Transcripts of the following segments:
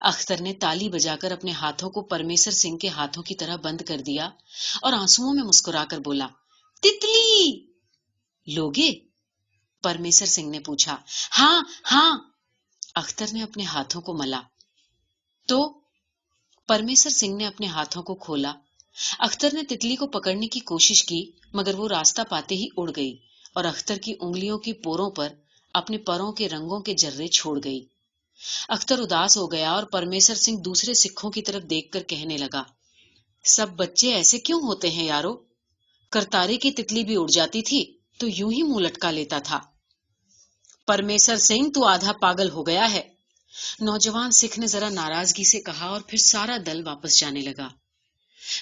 اختر نے تالی بجا کر اپنے ہاتھوں کو پرمیسر سنگھ کے ہاتھوں کی طرح بند کر دیا اور آنسوؤں میں مسکرا کر بولا، تتلی لوگے؟ پرمیسر سنگھ نے پوچھا۔ ہاں ہاں، اختر نے اپنے ہاتھوں کو ملا۔ تو پرمیسر سنگھ نے اپنے ہاتھوں کو کھولا۔ اختر نے تتلی کو پکڑنے کی کوشش کی، مگر وہ راستہ پاتے ہی اڑ گئی اور اختر کی انگلیوں کی پوروں پر اپنے پروں کے رنگوں کے جرے چھوڑ گئی۔ اختر اداس ہو گیا اور پرمیسر سنگھ دوسرے سکھوں کی طرف دیکھ کر کہنے لگا، سب بچے ایسے کیوں ہوتے ہیں یارو؟ کرتارے کی تتلی بھی اڑ جاتی تھی تو یوں ہی منہ لٹکا لیتا تھا۔ پرمیسر سنگھ تو آدھا پاگل ہو گیا ہے، نوجوان سکھ نے ذرا ناراضگی سے کہا اور پھر سارا دل واپس جانے لگا۔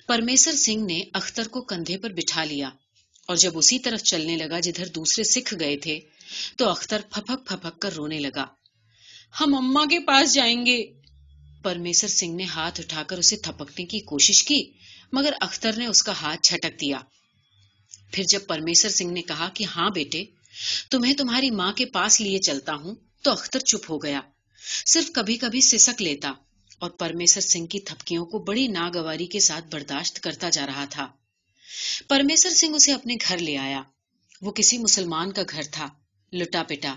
پرمیسر سنگھ نے اختر کو کندھے پر بٹھا لیا اور جب اسی طرف چلنے لگا جدھر دوسرے سکھ گئے تھے تو اختر پھپک پھپک کر رونے لگا۔ ہم اماں کے پاس جائیں گے۔ پرمیسر سنگھ نے ہاتھ اٹھا کر اسے تھپکنے کی کوشش کی، مگر اختر نے اس کا ہاتھ جھٹک دیا۔ پھر جب پرمیسر سنگھ نے کہا کہ ہاں بیٹے، تمہیں تمہاری ماں کے پاس لیے چلتا ہوں، تو اختر چپ ہو گیا، صرف کبھی کبھی سسک لیتا اور پرمیسر سنگھ کی تھپکیوں کو بڑی ناگواری کے ساتھ برداشت کرتا جا رہا تھا۔ پرمیسر سنگھ اسے اپنے گھر لے آیا۔ وہ کسی مسلمان کا گھر تھا، لٹا پٹا۔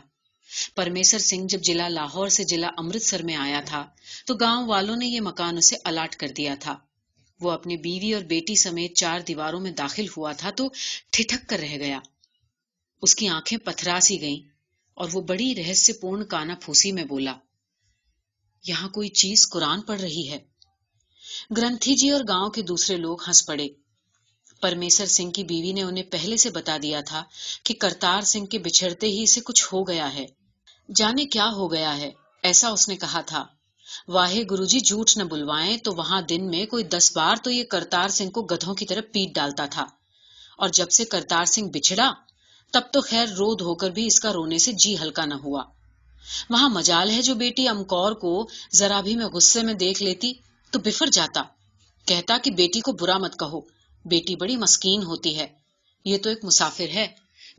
پرمیسر سنگھ جب ضلع لاہور سے ضلع امرتسر میں آیا تھا تو گاؤں والوں نے یہ مکان اسے الاٹ کر دیا تھا۔ وہ اپنی بیوی اور بیٹی سمیت 4 دیواروں میں داخل ہوا تھا تو ٹھٹک کر رہ گیا۔ اس کی آنکھیں پتھرا سی گئیں اور وہ بڑی رہسیہ پورن کانا پھوسی میں بولا، یہاں کوئی چیز قرآن پڑھ رہی ہے۔ گرنتھی جی اور گاؤں کے دوسرے لوگ ہنس پڑے۔ پرمیسر سنگھ کی بیوی نے انہیں پہلے سے بتا دیا تھا کہ کرتار سنگھ کے بچھڑتے ہی اسے کچھ ہو گیا ہے۔ جانے کیا ہو گیا ہے، ایسا اس نے کہا تھا۔ واہے گرو جی جھوٹ نہ بلوائیں تو وہاں دن میں کوئی 10 بار تو یہ کرتار سنگھ کو گدھوں کی طرف پیٹ ڈالتا تھا، اور جب سے کرتار سنگھ بچھڑا تب تو خیر رو دھو کر بھی اس کا رونے سے جی ہلکا نہ ہوا۔ وہاں مجال ہے جو بیٹی امکور کو ذرا بھی میں غصے میں دیکھ لیتی تو بفر جاتا، کہتا کہ بیٹی کو برا مت کہو، بیٹی بڑی مسکین ہوتی ہے، یہ تو ایک مسافر ہے،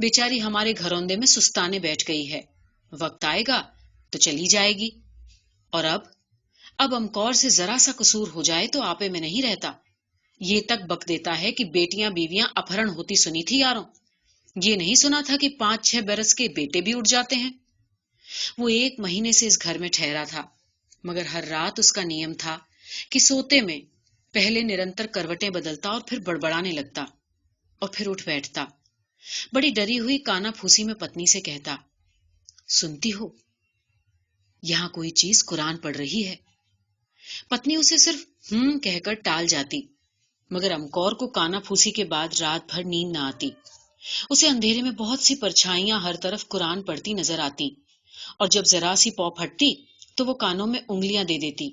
بیچاری ہمارے گھروندے میں سستانے بیٹھ گئی ہے، وقت آئے گا تو چلی جائے گی۔ اور اب امکور سے ذرا سا قصور ہو جائے تو آپے میں نہیں رہتا، یہ تک بک دیتا ہے کہ بیٹیاں بیویاں اپہرن ہوتی سنی تھی یاروں، یہ نہیں سنا تھا کہ 5-6 برس کے بیٹے بھی اٹھ جاتے ہیں۔ وہ 1 مہینے سے اس گھر میں ٹھہرا تھا، مگر ہر رات اس کا نیم تھا کہ سوتے میں پہلے نرنتر کروٹیں بدلتا اور پھر بڑبڑانے لگتا اور پھر اٹھ بیٹھتا۔ بڑی ڈری ہوئی کانا پھوسی میں پتنی سے کہتا، سنتی ہو، یہاں کوئی چیز قرآن پڑھ رہی ہے۔ پتنی اسے صرف کہہ کر ٹال جاتی، مگر امکور کو کانا پھوسی کے بعد رات بھر نیند نہ آتی۔ اسے اندھیرے میں بہت سی پرچھائیاں ہر طرف قرآن پڑھتی نظر آتی، اور جب ذرا سی پاؤں پھٹتی تو وہ کانوں میں انگلیاں دے دیتی۔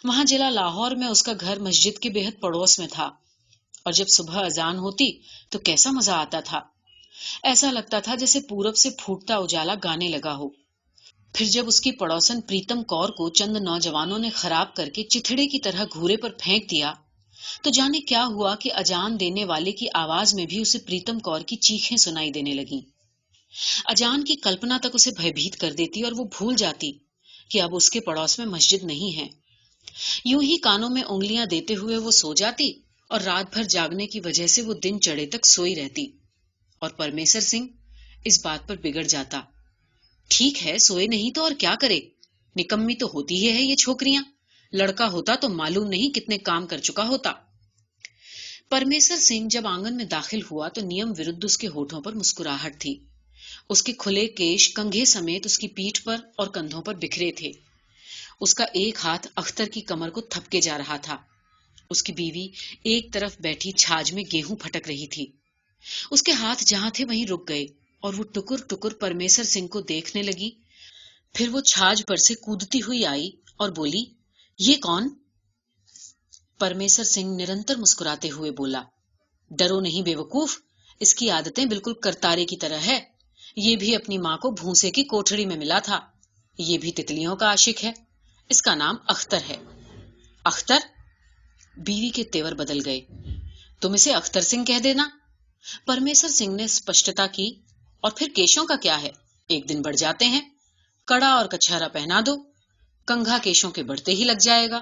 وہاں ضلع لاہور میں اس کا گھر مسجد کے بے حد پڑوس میں تھا، اور جب صبح اذان ہوتی تو کیسا مزہ آتا تھا، ایسا لگتا تھا جیسے پورب سے پھوٹتا اجالا گانے لگا ہو۔ پھر جب اس کی پڑوسن پریتم کور کو چند نوجوانوں نے خراب کر کے چتھڑے کی طرح گھورے پر پھینک دیا تو جانے کیا ہوا کہ اجان دینے والے کی آواز میں بھی اسے پریتم کور کی چیخیں سنائی دینے لگیں۔ اجان کی کلپنا تک اسے بھیبھیت کر دیتی اور وہ بھول جاتی کہ اب اس کے پڑوس میں مسجد نہیں ہے۔ یوں ہی کانوں میں انگلیاں دیتے ہوئے وہ سو جاتی اور رات بھر جاگنے کی وجہ سے وہ دن چڑھے تک سوئی رہتی، اور پرمیسر سنگھ اس بات پر بگڑ جاتا۔ ٹھیک ہے، سوئے نہیں تو اور کیا کرے، نکمی تو ہوتی ہی ہے یہ چھوکریاں، لڑکا ہوتا تو معلوم نہیں کتنے کام کر چکا ہوتا۔ پرمیسر سنگھ جب آنگن میں داخل ہوا تو نیم ورد اس کے ہونٹوں پر مسکراہٹ تھی۔ اس کے کھلے کیش کنگھے سمیت اس کی پیٹھ پر اور کندھوں پر بکھرے تھے۔ اس کا ایک ہاتھ اختر کی کمر کو تھپکے جا رہا تھا۔ اس کی بیوی ایک طرف بیٹھی چھاج میں گیہوں پھٹک رہی تھی۔ اس کے ہاتھ جہاں تھے وہیں رک گئے اور وہ ٹکر ٹکر پرمیسر سنگھ کو دیکھنے لگی۔ پھر وہ چھاج پر سے کودتی ہوئی آئی اور بولی، یہ کون؟ پرمیسر سنگھ نرنتر مسکراتے ہوئے بولا، ڈرو نہیں بے وقوف، اس کی عادتیں بالکل کرتارے کی طرح ہے، یہ بھی اپنی ماں کو بھونسے کی کوٹھڑی میں ملا تھا، یہ بھی تتلیوں کا عاشق ہے، اس کا نام اختر ہے۔ اختر؟ بیوی کے تیور بدل گئے۔ تم اسے اختر سنگھ کہہ دینا۔ پرمیسر سنگھ نے اسپشٹتا کی، اور پھر کیشوں کا کیا ہے، ایک دن بڑھ جاتے ہیں، کڑا اور کچہرا پہنا دو، کنگھا کیشوں کے بڑھتے ہی لگ جائے گا۔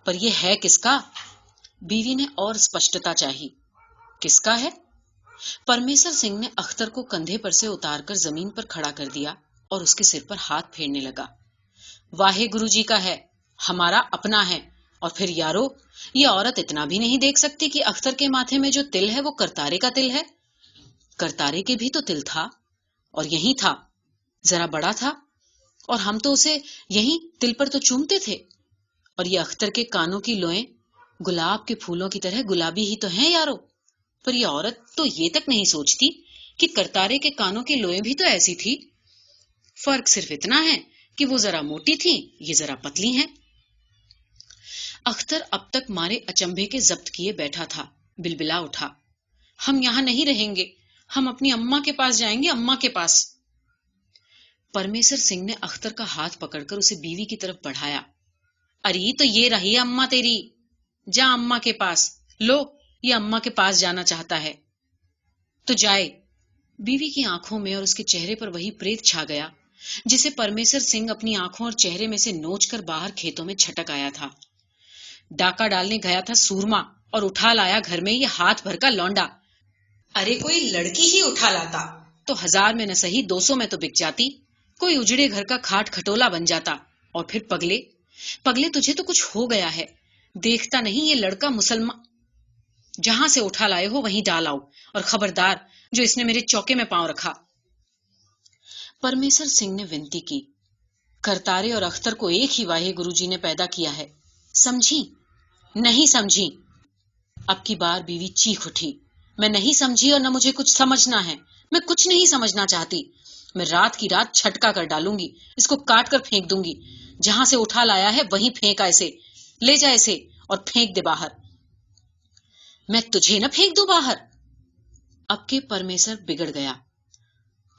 پر یہ ہے کس کا؟ بیوی نے اور اسپشٹتا چاہی۔ کس کا ہے؟ پرمیشر سنگھ نے اختر کو کندھے پر سے اتار کر زمین پر کھڑا کر دیا اور اس کے سر پر ہاتھ پھیرنے لگا۔ واحے گرو جی کا ہے، ہمارا اپنا ہے۔ اور پھر یارو، یہ عورت اتنا بھی نہیں دیکھ سکتی کہ اختر کے ماتھے میں جو تل ہے وہ کرتارے کا تل ہے؟ کرتارے کے بھی تو تل تھا، اور یہی تھا، ذرا بڑا تھا، اور ہم تو اسے یہی تل پر تو چومتے تھے۔ اور یہ اختر کے کانوں کی لوئیں گلاب کے پھولوں کی طرح گلابی ہی تو ہیں یارو۔ پر یہ عورت تو یہ تک نہیں سوچتی کہ کرتارے کے کانوں کی لوئیں بھی تو ایسی تھی۔ فرق صرف اتنا ہے کہ وہ ذرا موٹی تھی، یہ ذرا پتلی ہیں۔ اختر اب تک مارے اچنبھے کے ضبط کیے بیٹھا تھا، بلبلا اٹھا، ہم یہاں نہیں رہیں گے، ہم اپنی اماں کے پاس جائیں گے، اماں کے پاس۔ پرمیشر سنگھ نے اختر کا ہاتھ پکڑ کر اسے بیوی کی طرف بڑھایا۔ اری تو یہ رہی اماں تیری، جا اماں کے پاس، لو یہ اماں کے پاس جانا چاہتا ہے تو جائے۔ بیوی کی آنکھوں میں اور اس کے چہرے پر وہی پریت چھا گیا جسے پرمیشر سنگھ اپنی آنکھوں اور چہرے میں سے نوچ کر باہر کھیتوں میں چھٹک آیا تھا۔ ڈاکہ ڈالنے گیا تھا سورما اور اٹھا لایا گھر میں یہ ہاتھ بھر کا لونڈا۔ ارے کوئی لڑکی ہی اٹھا لاتا تو 1000 میں نہ سہی 200 میں تو بک جاتی، کوئی اجڑے گھر کا کھاٹ کھٹولا بن جاتا۔ اور پھر پگلے تجھے تو کچھ ہو گیا ہے، دیکھتا نہیں یہ لڑکا مسلمان، جہاں سے اٹھا لائے ہو وہیں ڈال آؤ، اور خبردار جو اس نے میرے چوکے میں پاؤں رکھا۔ پرمیشر سنگھ نے ونتی کی، کرتارے اور اختر کو ایک ہی واحے گرو جی نے پیدا کیا ہے، سمجھی؟ نہیں سمجھی۔ اب کی بار بیوی چیخ اٹھی، میں نہیں سمجھی اور نہ مجھے کچھ سمجھنا ہے، میں کچھ نہیں سمجھنا چاہتی، میں رات کی رات چھٹکا کر ڈالوں گی، اس کو کاٹ کر پھینک دوں گی، جہاں سے اٹھا لایا ہے وہیں پھینکا اسے، لے جا اسے اور پھینک دے باہر۔ میں تجھے نہ پھینک دوں باہر؟ اب کے پرمیشر بگڑ گیا،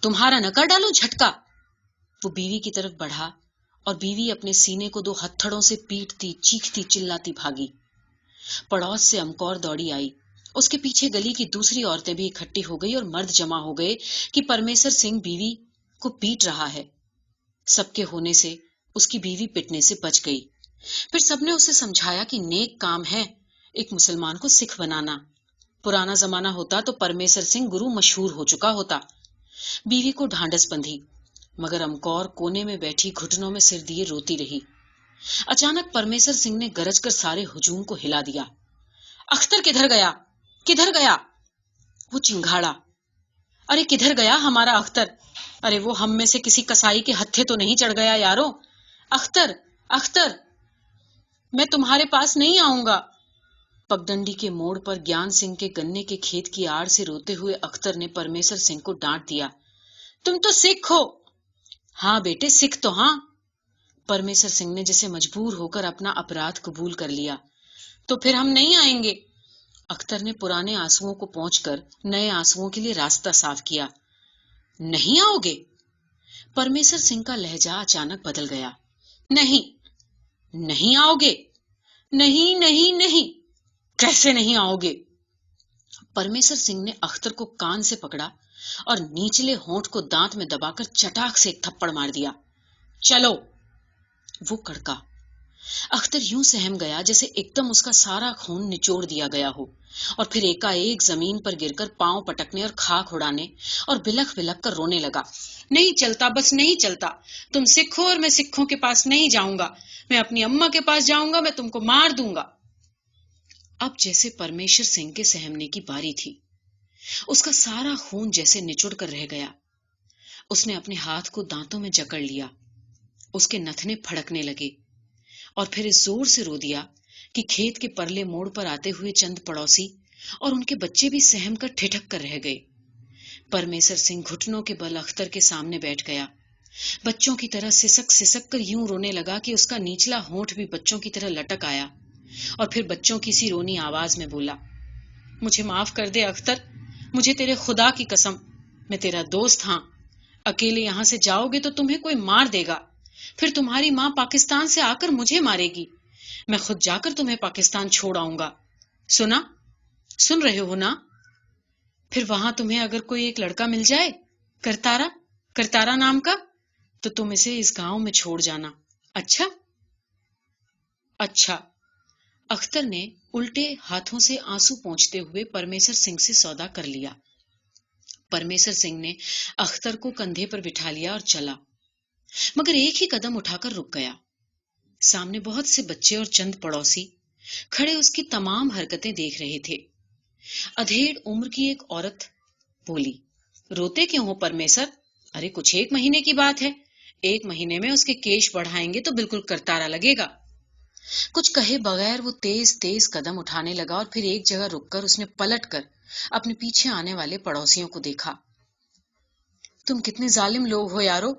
تمہارا نہ کر ڈالوں جھٹکا؟ وہ بیوی کی طرف بڑھا اور بیوی اپنے سینے کو 2 ہتھڑوں سے پیٹتی چیختی چلاتی بھاگی۔ پڑوس سے امکور دوڑی آئی، اس کے پیچھے گلی کی دوسری عورتیں بھی اکٹھی ہو گئی اور مرد جمع ہو گئے کہ پرمیشر سنگھ بیوی کو پیٹ رہا ہے۔ سب کے ہونے سے اس کی بیوی پٹنے سے بچ گئی۔ پھر سب نے اسے سمجھایا کہ نیک کام ہے ایک مسلمان کو سکھ بنانا، پرانا زمانہ ہوتا تو پرمیشر سنگھ گرو مشہور ہو چکا ہوتا۔ بیوی کو ڈھانڈس بندھی، مگر امکور کونے میں بیٹھی گھٹنوں میں سر دیے روتی رہی۔ اچانک پرمیشر سنگھ نے گرج کر سارے ہجوم کو ہلا دیا، اختر کدھر گیا؟ کدھر گیا؟ وہ چنگھاڑا، ارے کدھر گیا ہمارا اختر؟ ارے وہ ہم میں سے کسی کسائی کے ہتھے تو نہیں چڑھ گیا یارو؟ اختر، اختر، میں تمہارے پاس نہیں آؤں گا۔ پگڈنڈی کے موڑ پر گیان سنگھ کے گنے کے کھیت کی آڑ سے روتے ہوئے اختر نے پرمیشر سنگھ کو ڈانٹ دیا، تم تو سکھ ہو۔ ہاں بیٹے سکھ تو ہاں۔ پرمیشر سنگھ نے جسے مجبور ہو کر اپنا اپرادھ قبول کر لیا، تو پھر ہم نہیں آئیں گے۔ اختر نے پرانے آنسوؤں کو پونچھ کر نئے آنسوؤں کے لیے راستہ صاف کیا۔ نہیں آؤ گے؟ پرمیشر سنگھ کا لہجہ اچانک بدل گیا۔ نہیں، نہیں آؤ گے؟ نہیں نہیں نہیں، کیسے نہیں آؤ گے؟ پرمیشر سنگھ نے اختر کو کان سے پکڑا اور نیچلے ہونٹ کو دانت میں دبا کر چٹاک سے ایک تھپڑ مار دیا۔ چلو! وہ کڑکا۔ اختر یوں سہم گیا جیسے ایک دم اس کا سارا خون نچوڑ دیا گیا ہو، اور پھر ایکا ایک زمین پر گر کر پاؤں پٹکنے اور خاک اڑانے اور بلک بلک کر رونے لگا۔ نہیں چلتا، بس نہیں چلتا، تم سکھ ہو اور میں سکھوں کے پاس نہیں جاؤں گا، میں اپنی اماں کے پاس جاؤں گا، میں تم کو مار دوں گا۔ اب جیسے پرمیشر سنگھ کے سہمنے کی باری تھی، اس کا سارا خون جیسے نچڑ کر رہ گیا۔ اس نے اپنے ہاتھ کو دانتوں میں جکڑ لیا، اس کے نتنے پھڑکنے لگے، اور پھر اس زور سے رو دیا کہ کھیت کے پرلے موڑ پر آتے ہوئے چند پڑوسی اور ان کے بچے بھی سہم کر ٹھٹک کر رہ گئے۔ پرمیشر سنگھ گھٹنوں کے بل اختر کے سامنے بیٹھ گیا، بچوں کی طرح سسک سسک کر یوں رونے لگا کہ اس کا نیچلا ہونٹ بھی بچوں کی طرح لٹک آیا، اور پھر بچوں کی سی رونی آواز میں بولا، مجھے معاف کر دے اختر، مجھے تیرے خدا کی قسم، میں تیرا دوست ہاں، اکیلے یہاں سے جاؤ گے تو تمہیں کوئی مار دے گا، پھر تمہاری ماں پاکستان سے آ کر مجھے مارے گی، میں خود جا کر تمہیں پاکستان چھوڑ آؤں گا، سنا؟ سن رہے ہو نا؟ پھر وہاں تمہیں اگر کوئی ایک لڑکا مل جائے، کرتارا نام کا، تو تم اسے اس گاؤں میں چھوڑ جانا، اچھا اچھا اختر نے الٹے ہاتھوں سے آنسو پونچھتے ہوئے پرمیسر سنگھ سے سودا کر لیا۔ پرمیسر سنگھ نے اختر کو کندھے پر بٹھا لیا اور چلا، مگر ایک ہی قدم اٹھا کر رک گیا۔ سامنے بہت سے بچے اور چند پڑوسی کھڑے اس کی تمام حرکتیں دیکھ رہے تھے۔ ادھیڑ عمر کی ایک عورت بولی، روتے کیوں ہو پرمیسر؟ ارے کچھ 1 مہینے کی بات ہے، 1 مہینے میں اس کے کیش بڑھائیں گے تو بالکل کرتارا لگے گا۔ کچھ کہے بغیر وہ تیز تیز قدم اٹھانے لگا اور پھر ایک جگہ رک کر اس نے پلٹ کر اپنے پیچھے آنے والے پڑوسیوں کو دیکھا۔ تم کتنے ظالم لوگ ہو یارو،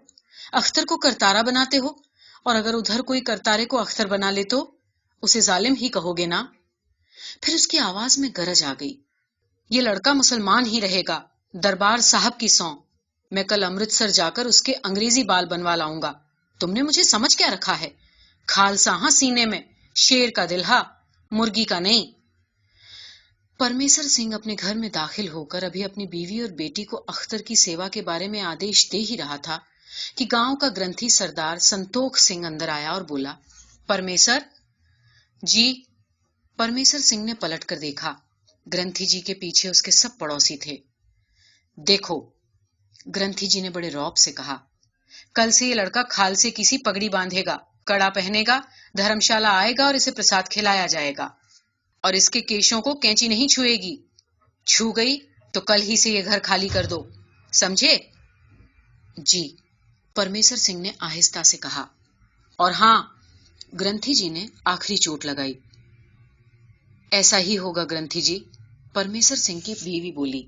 اختر کو کرتارا بناتے ہو، اور اگر ادھر کوئی کرتارے کو اختر بنا لے تو اسے ظالم ہی کہو گے نا؟ پھر اس کی آواز میں گرج آ گئی، یہ لڑکا مسلمان ہی رہے گا، دربار صاحب کی سوں، میں کل امرتسر جا کر اس کے انگریزی بال بنوا لاؤں گا۔ تم نے مجھے سمجھ کیا رکھا ہے؟ کھالسا ہاں سینے میں، شیر کا دل ہا، مرغی کا نہیں۔ پرمیسر سنگھ اپنے گھر میں داخل ہو کر ابھی اپنی بیوی اور بیٹی کو اختر کی سیوا کے بارے میں آدیش دے ہی رہا تھا کہ گاؤں کا گرنتھی سردار سنتوکھ سنگھ اندر آیا اور بولا، پرمیسر جی۔ پرمیسر سنگھ نے پلٹ کر دیکھا، گرنتھی جی کے پیچھے اس کے سب پڑوسی تھے۔ دیکھو، گرنتھی جی نے بڑے رعب سے کہا، کل سے یہ لڑکا کھال سے کسی پگڑی باندھے گا، کڑا پہنے گا، دھرمشالہ آئے گا اور اسے پرساد کھلایا جائے گا، اور اس کے کیشوں کو کینچی نہیں چھوئے گی، چھو گئی تو کل ہی سے یہ گھر خالی کر دو، سمجھے؟ جی، پرمیسر سنگھ نے آہستہ سے کہا۔ اور ہاں، گرنتھی جی نے آخری چوٹ لگائی۔ ایسا ہی ہوگا گرنتھی جی، پرمیسر سنگھ کی بیوی بولی،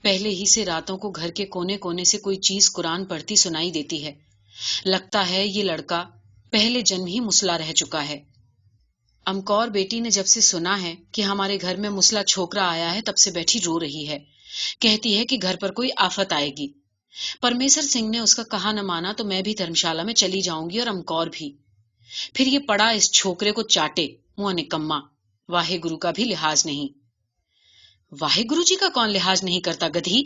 پہلے ہی سے راتوں کو گھر کے کونے کونے سے کوئی چیز قرآن پڑھتی سنائی دیتی ہے، لگتا ہے یہ لڑکا پہلے جنم ہی مسلا رہ چکا ہے۔ امکور بیٹی نے جب سے سنا ہے کہ ہمارے گھر میں مسلا چھوکرا آیا ہے تب سے بیٹھی رو رہی ہے، کہتی ہے کہ گھر پر کوئی آفت آئے گی۔ پرمیسر سنگھ نے اس کا کہا نہ مانا تو میں بھی دھرمشالہ میں چلی جاؤں گی اور امکور بھی، پھر یہ پڑا اس چھوکرے کو چاٹے، منہ نکما، واہے گرو کا بھی لحاظ نہیں۔ واہے گرو جی کا کون لحاظ نہیں کرتا گدھی؟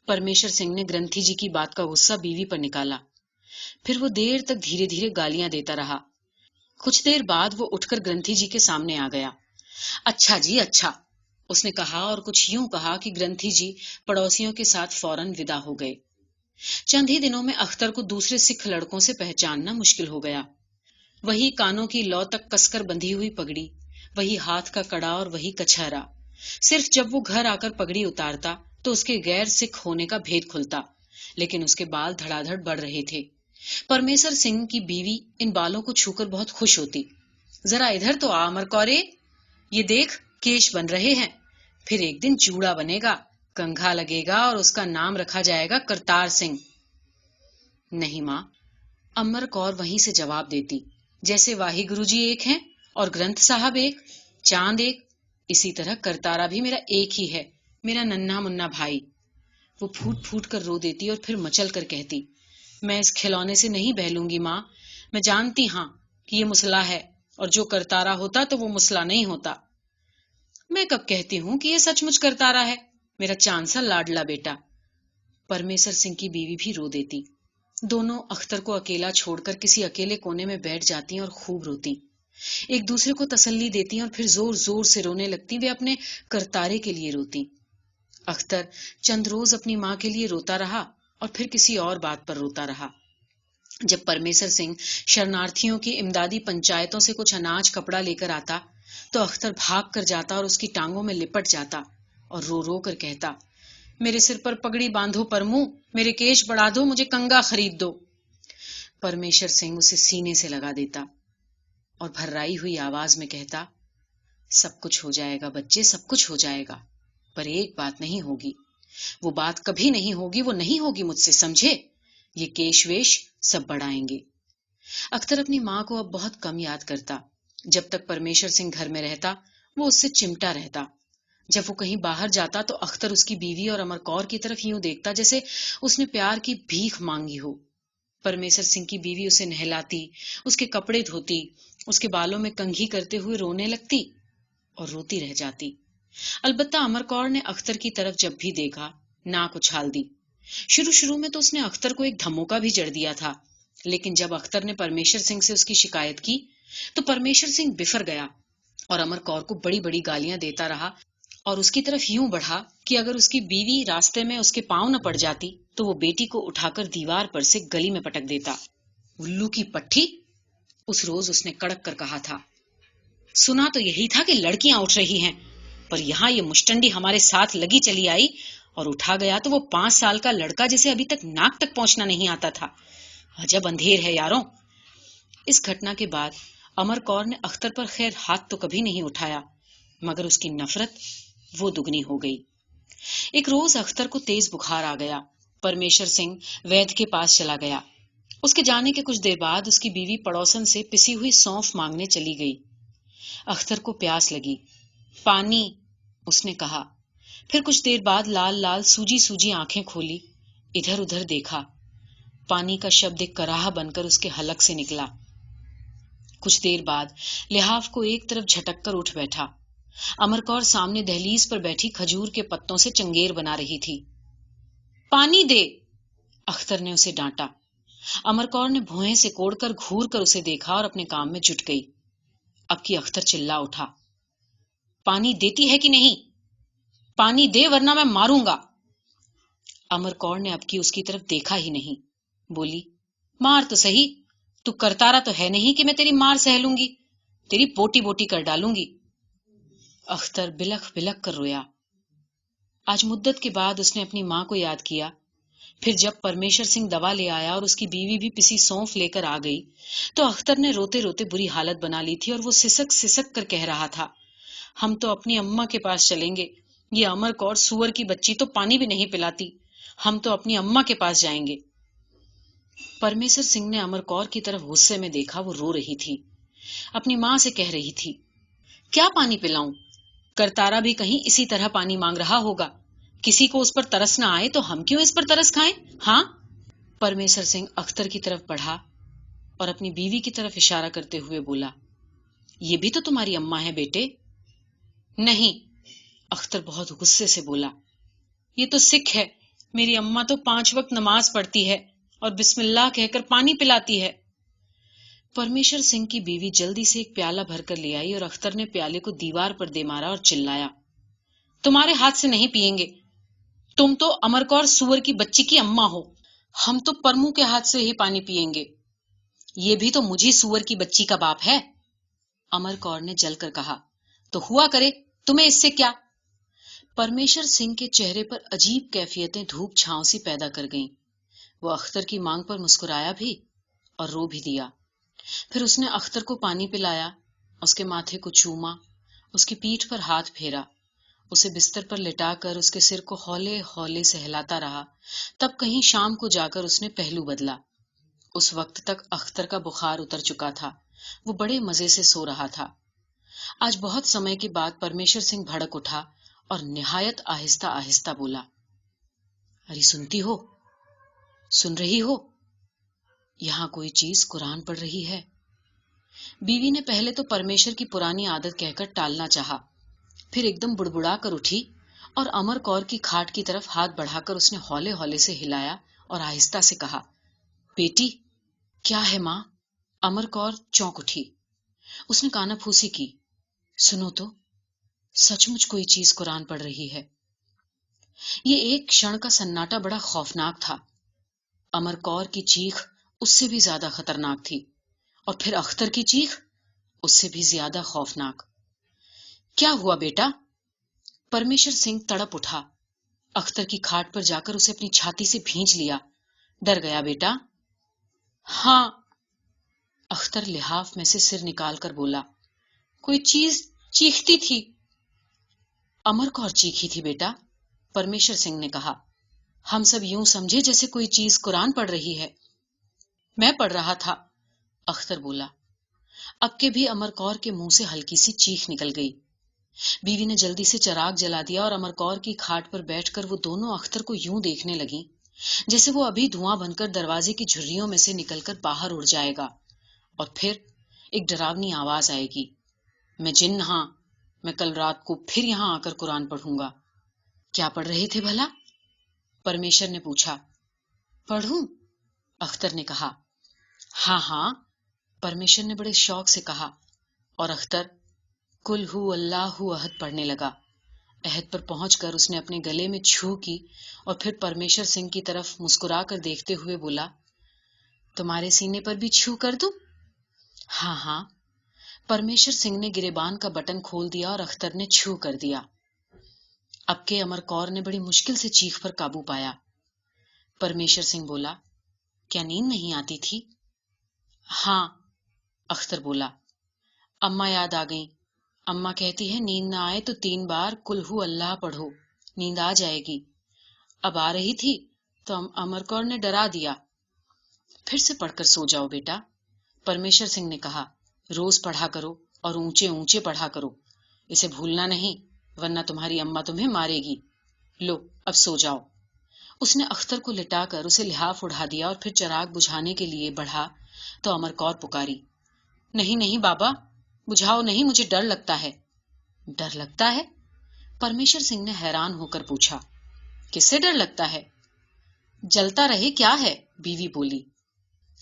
پرمیسر سنگھ نے گرنتھی جی کی بات کا غصہ بیوی پر نکالا، پھر وہ دیر تک دھیرے دھیرے گالیاں دیتا رہا۔ کچھ دیر بعد وہ اٹھ کر گرنتھی جی کے سامنے آ گیا۔ اچھا جی اچھا، اس نے کہا اور کچھ یوں کہا کہ گرنتھی جی پڑوسیوں کے ساتھ فوراً ودا ہو گئے۔ چند ہی دنوں میں اختر کو دوسرے سکھ لڑکوں سے پہچاننا مشکل ہو گیا۔ وہی کانوں کی لو تک کس کر بندھی ہوئی پگڑی، وہی ہاتھ کا کڑا اور وہی کچہرا، صرف جب وہ گھر آ کر پگڑی اتارتا تو اس کے غیر سکھ ہونے کا بھید کھلتا، لیکن اس کے بال دھڑا دھڑ بڑھ رہے تھے۔ پرمیسر سنگھ کی بیوی ان بالوں کو چھو کر بہت خوش ہوتی۔ ذرا ادھر تو آ امر کورے، یہ دیکھ کیش بن رہے ہیں، پھر ایک دن چوڑا بنے گا، کنگھا لگے گا اور اس کا نام رکھا جائے گا کرتار سنگھ۔ نہیں ماں، امر کور وہیں سے جواب دیتی، جیسے واہی گرو جی ایک ہیں اور گرنتھ صاحب ایک، چاند ایک، اسی طرح کرتارا بھی میرا ایک ہی ہے، میرا ننھا منا بھائی۔ وہ پھوٹ پھوٹ کر رو دیتی اور پھر مچل کر کہتی، میں اس کھلونے سے نہیں بہلوں گی ماں، میں جانتی ہاں کہ یہ مسلح ہے، اور جو کرتارا ہوتا تو وہ مسلح نہیں ہوتا۔ میں کب کہتی ہوں کہ یہ سچ مچ کرتارا ہے، میرا چاند سا لاڈلا بیٹا۔ پرمیسر سنگھ کی بیوی بھی رو دیتی۔ دونوں اختر کو اکیلا چھوڑ کر کسی اکیلے کونے میں بیٹھ جاتی اور خوب روتی، ایک دوسرے کو تسلی دیتی اور پھر زور زور سے رونے لگتی۔ وہ اپنے کرتارے کے لیے روتی۔ اختر چند روز اپنی ماں کے لیے روتا رہا اور پھر کسی اور بات پر روتا رہا۔ جب پرمیسر سنگھ شرنارتھیوں کی امدادی پنچایتوں سے کچھ اناج کپڑا لے کر آتا تو اختر بھاگ کر جاتا اور اس کی ٹانگوں میں لپٹ جاتا اور رو رو کر کہتا، میرے سر پر پگڑی باندھو پرمو، میرے کیش بڑھا دو، مجھے کنگا خرید دو۔ پرمیسر سنگھ اسے سینے سے لگا دیتا اور بھررائی ہوئی آواز میں کہتا، سب کچھ ہو جائے گا بچے، سب کچھ ہو جائے گا، پر ایک بات نہیں ہوگی، وہ بات کبھی نہیں ہوگی، وہ نہیں ہوگی مجھ سے، سمجھے؟ یہ کیش ویش سب بڑھائیں گے۔ اختر اپنی ماں کو اب بہت کم یاد کرتا۔ جب تک پرمیسر سنگھ گھر میں رہتا وہ اس سے چمٹا رہتا۔ جب وہ کہیں باہر جاتا تو اختر اس کی بیوی اور امر کور کی طرف یوں دیکھتا جیسے اس نے پیار کی بھیک مانگی ہو۔ پرمیسر سنگھ کی بیوی اسے نہلاتی، اس کے کپڑے دھوتی، اس کے بالوں میں کنگھی کرتے ہوئے رونے لگتی اور روتی رہ جاتی۔ البتہ امر کور نے اختر کی طرف جب بھی دیکھا ناک اچھال دی۔ شروع میں تو اس نے اختر کو ایک دھموکا بھی جڑ دیا تھا، لیکن جب اختر نے پرمیشر سنگھ سے اس کی شکایت کی تو پرمیشر سنگھ بفر گیا اور امر کور کو بڑی بڑی گالیاں دیتا رہا اور اس کی طرف یوں بڑھا کہ اگر اس کی بیوی راستے میں اس کے پاؤں نہ پڑ جاتی تو وہ بیٹی کو اٹھا کر دیوار پر سے گلی میں پٹک دیتا۔ الو کی پٹھی، اس روز اس نے کڑک کر کہا تھا۔ سنا تو یہی تھا کہ لڑکیاں اٹھ رہی ہیں، پر یہاں یہ مشٹنڈی ہمارے ساتھ لگی چلی آئی اور اٹھا گیا تو وہ 5 سال کا لڑکا جسے ابھی تک ناک تک پہنچنا نہیں آتا تھا۔ عجب اندھیر ہے یاروں۔ اس گھٹنا کے بعد امر کور نے اختر پر خیر ہاتھ تو کبھی نہیں اٹھایا، مگر اس کی نفرت وہ دگنی ہو گئی۔ ایک روز اختر کو تیز بخار آ گیا۔ پرمیشر سنگھ وید کے پاس چلا گیا۔ اس کے جانے کے کچھ دیر بعد اس کی بیوی پڑوسن سے پسی ہوئی سونف مانگنے چلی گئی۔ اختر کو پیاس لگی۔ پانی، اس نے کہا۔ پھر کچھ دیر بعد لال لال سوجی سوجی آنکھیں کھولی، ادھر ادھر دیکھا۔ پانی کا شبد ایک کراہ بن کر اس کے حلق سے نکلا۔ کچھ دیر بعد لحاف کو ایک طرف جھٹک کر اٹھ بیٹھا۔ امر کور سامنے دہلیز پر بیٹھی کھجور کے پتوں سے چنگیر بنا رہی تھی۔ پانی دے، اختر نے اسے ڈانٹا۔ امر کور نے بھوئیں سے کوڑ کر گھور کر اسے دیکھا اور اپنے کام میں جٹ گئی۔ اب کی اختر چلا اٹھا، پانی دیتی ہے کہ نہیں؟ پانی دے ورنہ میں ماروں گا۔ امر کور نے اب کی اس کی طرف دیکھا ہی نہیں۔ بولی، مار تو صحیح، تو کرتارا تو ہے نہیں کہ میں تیری مار سہ لوں گی، تیری بوٹی بوٹی کر ڈالوں گی۔ اختر بلک بلک کر رویا۔ آج مدت کے بعد اس نے اپنی ماں کو یاد کیا۔ پھر جب پرمیشر سنگھ دوا لے آیا اور اس کی بیوی بھی پسی سونف لے کر آ گئی تو اختر نے روتے روتے بری حالت بنا لی تھی اور وہ سسک سسک کر کہہ رہا تھا، ہم تو اپنی اماں کے پاس چلیں گے، یہ امر کور سور کی بچی تو پانی بھی نہیں پلاتی، ہم تو اپنی اماں کے پاس جائیں گے۔ پرمیشر سنگھ نے امر کور کی طرف غصے میں دیکھا۔ وہ رو رہی تھی، اپنی ماں سے کہہ رہی تھی، کیا پانی پلاؤں؟ کرتارا بھی کہیں اسی طرح پانی مانگ رہا ہوگا، کسی کو اس پر ترس نہ آئے تو ہم کیوں اس پر ترس کھائیں؟ ہاں؟ پرمیشر سنگھ اختر کی طرف بڑھا اور اپنی بیوی کی طرف اشارہ کرتے ہوئے بولا، یہ بھی تو تمہاری اماں ہے بیٹے۔ نہیں، اختر بہت غصے سے بولا، یہ تو سکھ ہے، میری اماں تو 5 وقت نماز پڑھتی ہے اور بسم اللہ کہہ کر پانی پلاتی ہے۔ پرمیشر سنگھ کی بیوی جلدی سے ایک پیالہ بھر کر لے آئی اور اختر نے پیالے کو دیوار پر دے مارا اور چلایا، تمہارے ہاتھ سے نہیں پیئیں گے، تم تو امر کور سور کی بچی کی اماں ہو، ہم تو پرمو کے ہاتھ سے ہی پانی پیئیں گے، یہ بھی تو مجھے سور کی بچی کا باپ ہے۔ امر کور نے جل کر کہا، تو ہوا کرے، تمہیں اس سے کیا؟ پرمیشر سنگھ کے چہرے پر عجیب کیفیتیں دھوپ چھاؤں سی پیدا کر گئیں۔ وہ اختر کی مانگ پر مسکرایا بھی اور رو بھی دیا۔ پھر اس نے اختر کو پانی پلایا، اس کے ماتھے کو چوما، اس کی پیٹھ پر ہاتھ پھیرا، اسے بستر پر لٹا کر اس کے سر کو ہولے ہولے سے ہلاتا رہا۔ تب کہیں شام کو جا کر اس نے پہلو بدلا۔ اس وقت تک اختر کا بخار اتر چکا تھا، وہ بڑے مزے سے سو رہا تھا۔ آج بہت سمے کے بعد پرمیشر سنگھ بھڑک اٹھا اور نہایت آہستہ آہستہ بولا، ارے سنتی ہو، سن رہی ہو، یہاں کوئی چیز قرآن پڑھ رہی ہے۔ بیوی نے پہلے تو پرمیشر کی پرانی عادت کہہ کر ٹالنا چاہا، پھر ایک دم بڑبڑا کر اٹھی اور امر کور کی کھاٹ کی طرف ہاتھ بڑھا کر اس نے ہولے ہولے سے ہلایا اور آہستہ سے کہا، بیٹی کیا ہے ماں؟ امر کور چونک اٹھی، اس نے کانا پھوسی کی، سنو تو، سچ مچ کوئی چیز قرآن پڑھ رہی ہے۔ یہ ایک کھشن کا سناٹا بڑا خوفناک تھا۔ امر کور کی چیخ اس سے بھی زیادہ خطرناک تھی اور پھر اختر کی چیخ اس سے بھی زیادہ خوفناک۔ کیا ہوا بیٹا؟ پرمیشر سنگھ تڑپ اٹھا، اختر کی کھاٹ پر جا کر اسے اپنی چھاتی سے بھینچ لیا۔ ڈر گیا بیٹا؟ ہاں۔ اختر لحاف میں سے سر نکال کر بولا، کوئی چیز چیختی تھی۔ امر کور چیخی تھی بیٹا، پرمیشر سنگھ نے کہا، ہم سب یوں سمجھے جیسے کوئی چیز قرآن پڑھ رہی ہے۔ میں پڑھ رہا تھا، اختر بولا۔ اب کے بھی امر کور کے منہ سے ہلکی سی چیخ نکل گئی۔ بیوی نے جلدی سے چراغ جلا دیا اور امر کور کی کھاٹ پر بیٹھ کر وہ دونوں اختر کو یوں دیکھنے لگیں جیسے وہ ابھی دھواں بن کر دروازے کی جھریوں میں سے نکل کر باہر اڑ جائے گا اور پھر ایک ڈراونی آواز آئے گی، میں جن ہاں، میں کل رات کو پھر یہاں آ کر قرآن پڑھوں گا۔ کیا پڑھ رہے تھے بھلا؟ پرمیشر نے پوچھا۔ پڑھوں؟ اختر نے کہا۔ ہاں ہاں، پرمیشر نے بڑے شوق سے کہا، اور اختر کل ہو اللہ احد پڑھنے لگا۔ عہد پر پہنچ کر اس نے اپنے گلے میں چھو کی اور پھر پرمیشر سنگھ کی طرف مسکرا کر دیکھتے ہوئے بولا، تمہارے سینے پر بھی چھو کر دوں؟ ہاں ہاں۔ پرمیشر سنگھ نے گریبان کا بٹن کھول دیا اور اختر نے چھو کر دیا۔ اب کے امر کور نے بڑی مشکل سے چیخ پر قابو پایا۔ پرمیشر سنگھ بولا، کیا نیند نہیں آتی تھی؟ ہاں، اختر بولا، اماں یاد آ گئیں۔ اماں کہتی ہے نیند نہ آئے تو 3 بار کل ہو اللہ پڑھو، نیند آ جائے گی۔ اب آ رہی تھی تو امر کور نے ڈرا دیا۔ پھر سے پڑھ کر سو جاؤ بیٹا، پرمیشر سنگھ نے کہا، روز پڑھا کرو اور اونچے اونچے پڑھا کرو، اسے بھولنا نہیں ورنہ تمہاری اماں تمہیں مارے گی۔ لو اب سو جاؤ۔ اس نے اختر کو لٹا کر اسے لحاف اڑا دیا اور پھر چراغ بجھانے کے لیے بڑھا تو امر کور پکاری، نہیں نہیں بابا، بجھاؤ نہیں، مجھے ڈر لگتا ہے۔ ڈر لگتا ہے؟ پرمیشر سنگھ نے حیران ہو کر پوچھا، کس سے ڈر لگتا ہے؟ جلتا رہے کیا ہے، بیوی بولی،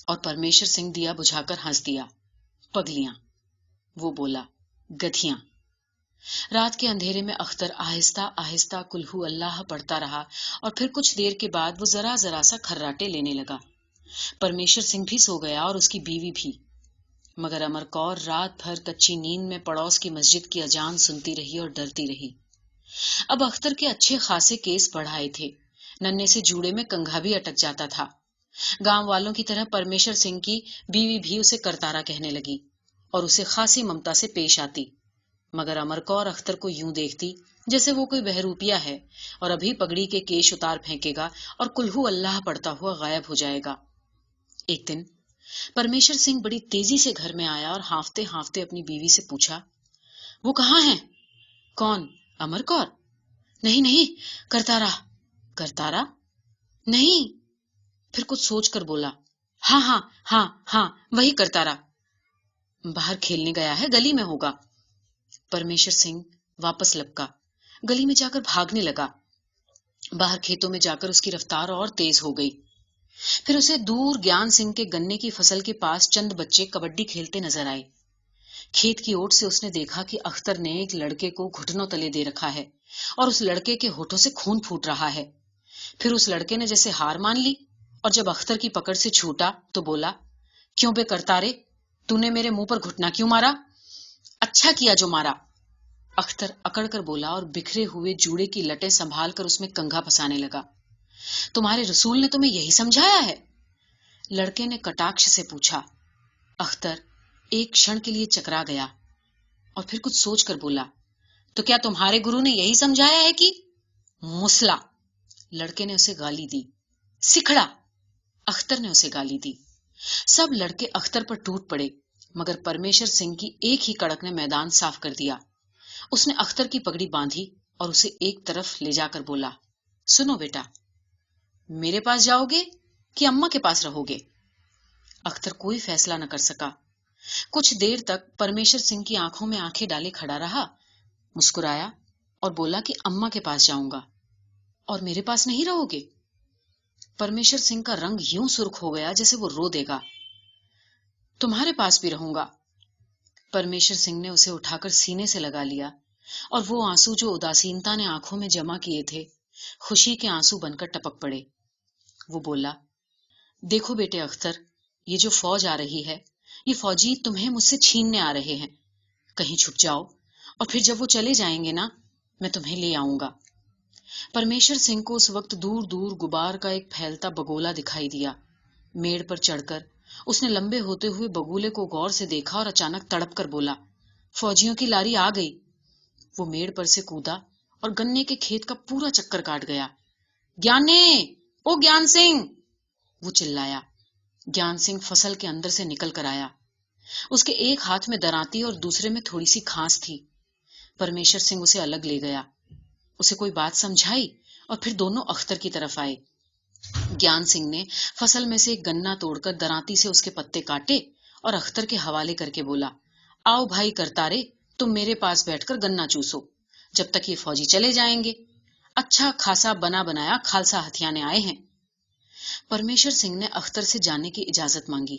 اور پرمیشر سنگھ دیا بجھا کر ہنس دیا۔ پگلیاں، وہ بولا، گدھیاں۔ رات کے اندھیرے میں اختر آہستہ آہستہ کل ہو اللہ پڑھتا رہا اور پھر کچھ دیر کے بعد وہ ذرا ذرا سا کھراٹے لینے لگا۔ پرمیشر سنگھ بھی سو گیا اور اس کی بیوی بھی، مگر امر کور رات بھر کچی نیند میں پڑوس کی مسجد کی اذان سنتی رہی اور ڈرتی رہی۔ اب اختر کے اچھے خاصے کیس بڑھ آئے تھے، ننھے سے جوڑے میں کنگھا بھی اٹک جاتا تھا۔ گاؤں والوں کی طرح پرمیشر سنگھ کی بیوی بھی اسے کرتارا کہنے لگی اور اسے خاصی ممتا سے پیش آتی، مگر امر کور اختر کو یوں دیکھتی جیسے وہ کوئی بہروپیہ ہے اور ابھی پگڑی کے کیش اتار پھینکے گا اور کل ہو اللہ پڑھتا ہوا غائب ہو جائے گا۔ ایک دن پرمیشر سنگھ بڑی تیزی سے گھر میں آیا اور ہانفتے ہانفتے اپنی بیوی سے پوچھا، وہ کہاں ہیں؟ کون، امر کور؟ نہیں نہیں، کرتارا۔ کرتارا؟ نہیں۔ پھر کچھ سوچ کر بولا، ہاں ہاں ہاں ہاں، وہی کرتارا۔ باہر کھیلنے گیا ہے، گلی میں ہوگا۔ پرمیشر سنگھ واپس لپکا، گلی میں جا کر بھاگنے لگا۔ باہر کھیتوں میں جا کر اس کی رفتار اور تیز ہو گئی۔ پھر اسے دور گیان سنگھ کے گنے کی فصل کے پاس چند بچے کبڈی کھیلتے نظر آئے۔ کھیت کی اوٹ سے اس نے دیکھا کہ اختر نے ایک لڑکے کو گھٹنوں تلے دے رکھا ہے اور اس لڑکے کے ہونٹوں سے خون پھوٹ رہا ہے۔ پھر اس لڑکے نے جیسے ہار مان لی اور جب اختر کی پکڑ سے چھوٹا تو بولا، کیوں بے کرتارے، تو نے میرے منہ پر گھٹنا کیوں مارا؟ اچھا کیا جو مارا۔ اختر اکڑ کر بولا اور بکھرے ہوئے جوڑے کی لٹیں سنبھال کر اس میں کنگھا پھنسانے لگا، تمہارے رسول نے تمہیں یہی سمجھایا ہے؟ لڑکے نے کٹاکش سے پوچھا۔ اختر ایک کھن کے لیے چکرا گیا اور پھر کچھ سوچ کر بولا، تو کیا تمہارے گرو نے یہی سمجھایا ہے کہ؟ مسلا، لڑکے نے اسے گالی دی۔ سکھڑا، اختر نے اسے گالی دی۔ سب لڑکے اختر پر ٹوٹ پڑے، مگر پرمیشر سنگھ کی ایک ہی کڑک نے میدان صاف کر دیا۔ اس نے اختر کی پگڑی باندھی اور اسے ایک طرف لے جا کر بولا، سنو بیٹا، میرے پاس جاؤ گے کہ اماں کے پاس رہو گے؟ اختر کوئی فیصلہ نہ کر سکا۔ کچھ دیر تک پرمیشر سنگھ کی آنکھوں میں آنکھیں ڈالے کھڑا رہا، مسکرایا اور بولا کہ اماں کے پاس جاؤں گا۔ اور میرے پاس نہیں رہو گے؟ پرمیشر سنگھ کا رنگ یوں سرخ ہو گیا جیسے وہ رو دے گا۔ تمہارے پاس بھی رہوں گا۔ پرمیشر سنگھ نے اسے اٹھا کر سینے سے لگا لیا اور وہ آنسو جو اداسینتا نے آنکھوں میں جمع کیے تھے خوشی کے آنسو بن کر ٹپک پڑے۔ وہ بولا، دیکھو بیٹے اختر، یہ جو فوج آ رہی ہے، یہ فوجی تمہیں مجھ سے چھیننے آ رہے ہیں، کہیں چھپ جاؤ اور پھر جب وہ چلے جائیں گے نا، میں تمہیں لے آؤں گا۔ پرمیشر سنگھ کو اس وقت دور دور غبار کا ایک پھیلتا بگولا دکھائی دیا۔ میڑ پر چڑھ کر اس نے لمبے ہوتے ہوئے بگولے کو غور سے دیکھا اور اچانک تڑپ کر بولا، فوجیوں کی لاری آ گئی۔ وہ میڑ پر سے کودا اور گنے کے کھیت کا پورا چکر کاٹ گیا۔ گیانے، او گیان سنگھ، وہ چلایا۔ گیان سنگھ فصل کے اندر سے نکل کر آیا۔ اس کے ایک ہاتھ میں درانتی اور دوسرے میں تھوڑی سی کھانس تھی۔ پرمیشر سنگھ اسے الگ لے گیا، اسے کوئی بات سمجھائی اور پھر دونوں اختر کی طرف آئے۔ گیان سنگھ نے فصل میں سے ایک گنا توڑ کر درانتی سے اس کے پتے کاٹے اور اختر کے حوالے کر کے بولا، آؤ بھائی کرتارے، تم میرے پاس بیٹھ کر گنا چوسو جب تک یہ فوجی چلے جائیں گے۔ اچھا خاصا بنا بنایا کھالسا ہتھیانے آئے ہیں۔ پرمیشر سنگھ نے اختر سے جانے کی اجازت مانگی،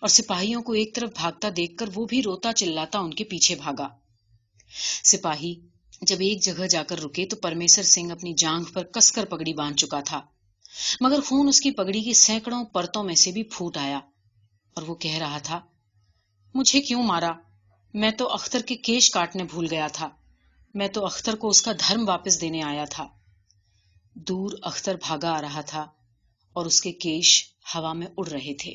اور سپاہیوں کو ایک طرف بھاگتا دیکھ کر وہ بھی روتا چلاتا ان کے پیچھے بھاگا۔ سپاہی جب ایک جگہ جا کر رکے تو پرمیشر سنگھ اپنی جانگھ پر کس کر پگڑی باندھ چکا تھا، مگر خون اس کی پگڑی کی سینکڑوں پرتوں میں سے بھی پھوٹ آیا، اور وہ کہہ رہا تھا، مجھے کیوں مارا؟ میں تو اختر کے کیش کاٹنے بھول گیا تھا، میں تو اختر کو اس کا دھرم واپس دینے آیا تھا۔ دور اختر بھاگا آ رہا تھا اور اس کے کیش ہوا میں اڑ رہے تھے۔